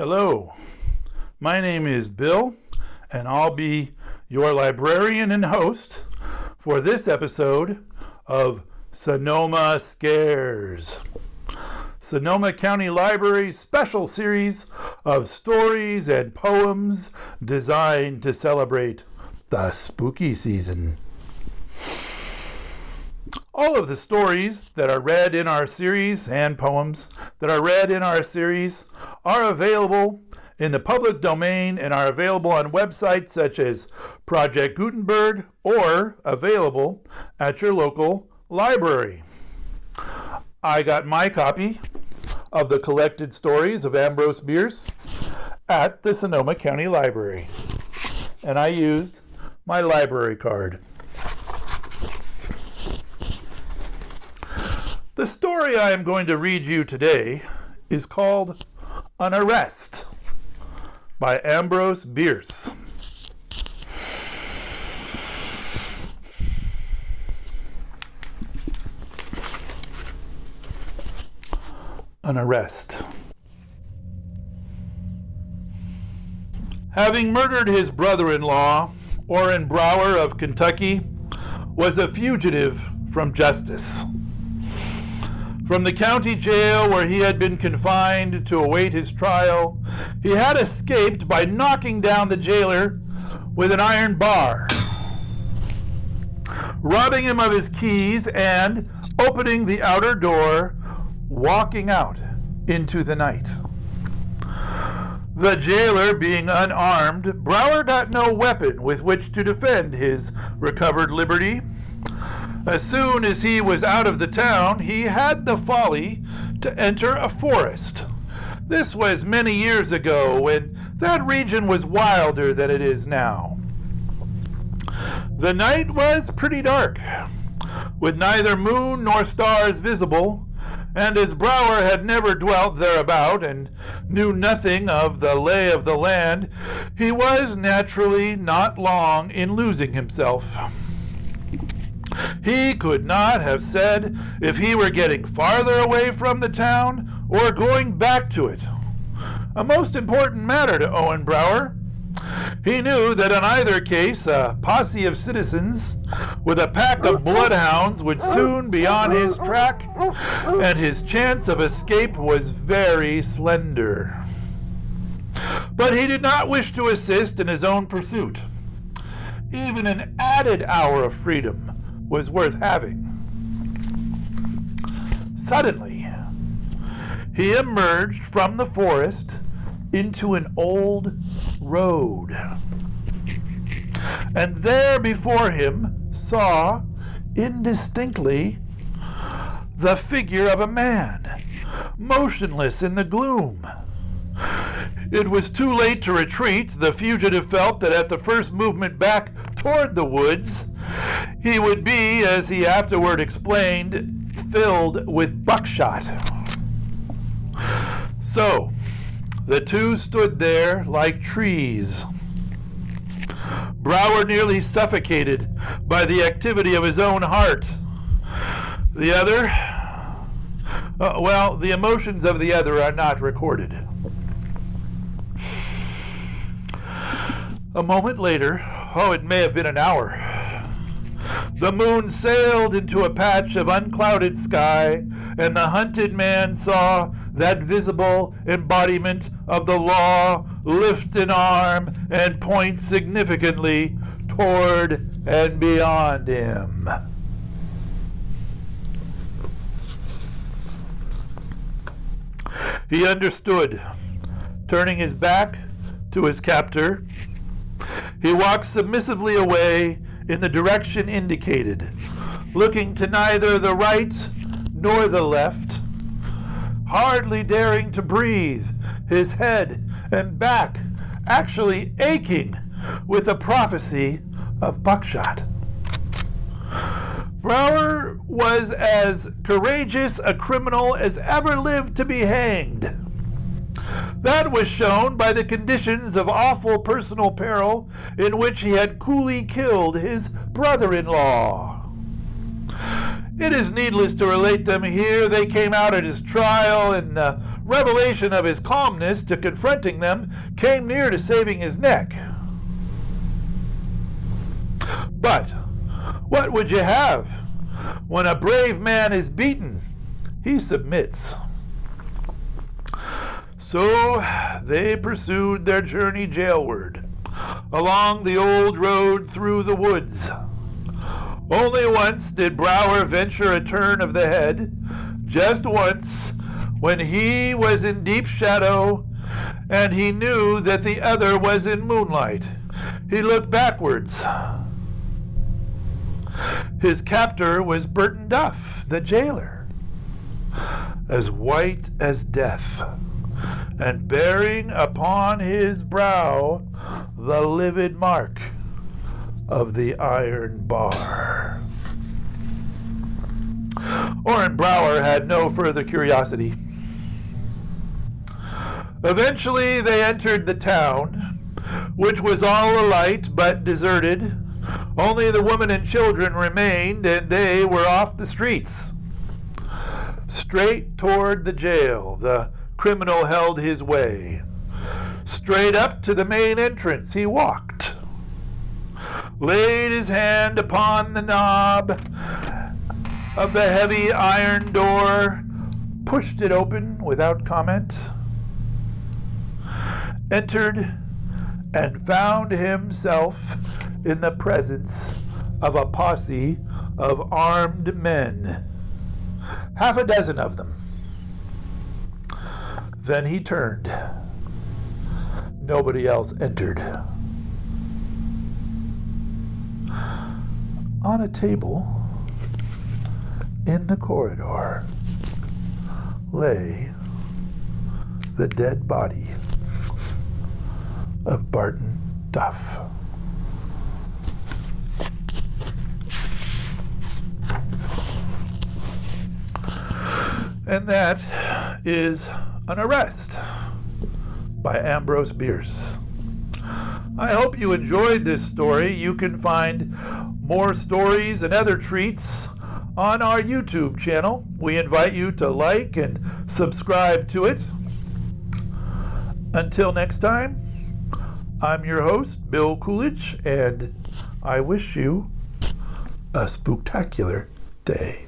Hello, my name is Bill, and I'll be your librarian and host for this episode of Sonoma Scares, Sonoma County Library's special series of stories and poems designed to celebrate the spooky season. All of the stories that are read in our series and poems that are read in our series are available in the public domain and are available on websites such as Project Gutenberg or available at your local library. I got my copy of the collected stories of Ambrose Bierce at the Sonoma County Library, and I used my library card. The story I am going to read you today is called An Arrest by Ambrose Bierce. An arrest. Having murdered his brother-in-law, Orrin Brower of Kentucky was a fugitive from justice. From the county jail where he had been confined to await his trial, he had escaped by knocking down the jailer with an iron bar, robbing him of his keys, and opening the outer door, walking out into the night. The jailer being unarmed, Brower got no weapon with which to defend his recovered liberty. As soon as he was out of the town, he had the folly to enter a forest. This was many years ago, when that region was wilder than it is now. The night was pretty dark, with neither moon nor stars visible, and as Brower had never dwelt thereabout and knew nothing of the lay of the land, he was naturally not long in losing himself. He could not have said if he were getting farther away from the town or going back to it. A most important matter to Orrin Brower. He knew that in either case a posse of citizens with a pack of bloodhounds would soon be on his track, and his chance of escape was very slender. But he did not wish to assist in his own pursuit. Even an added hour of freedom was worth having. Suddenly, he emerged from the forest into an old road, and there before him saw indistinctly the figure of a man, motionless in the gloom. It was too late to retreat. The fugitive felt that at the first movement back toward the woods, he would be, as he afterward explained, filled with buckshot. So, the two stood there like trees. Brower nearly suffocated by the activity of his own heart. The other, the emotions of the other are not recorded. A moment later, it may have been an hour, the moon sailed into a patch of unclouded sky, and the hunted man saw that visible embodiment of the law lift an arm and point significantly toward and beyond him. He understood. Turning his back to his captor, he walked submissively away in the direction indicated, looking to neither the right nor the left, hardly daring to breathe, his head and back actually aching with the prophecy of buckshot. Brower was as courageous a criminal as ever lived to be hanged. That was shown by the conditions of awful personal peril in which he had coolly killed his brother-in-law. It is needless to relate them here. They came out at his trial in the revelation of his calmness to confronting them came near to saving his neck. But what would you have? When a brave man is beaten, he submits. So they pursued their journey jailward, along the old road through the woods. Only once did Brower venture a turn of the head, just once, when he was in deep shadow, and he knew that the other was in moonlight. He looked backwards. His captor was Burton Duff, the jailer, as white as death, and bearing upon his brow the livid mark of the iron bar. Orrin Brower had no further curiosity. Eventually they entered the town, which was all alight but deserted. Only the women and children remained, and they were off the streets. Straight toward the jail the criminal held his way. Straight up to the main entrance he walked, laid his hand upon the knob of the heavy iron door, pushed it open without comment, entered, and found himself in the presence of a posse of armed men, half a dozen of them. Then he turned. Nobody else entered. On a table in the corridor lay the dead body of Barton Duff. And that is An Arrest by Ambrose Bierce. I hope you enjoyed this story. You can find more stories and other treats on our YouTube channel. We invite you to like and subscribe to it. Until next time, I'm your host, Bill Coolidge, and I wish you a spooktacular day.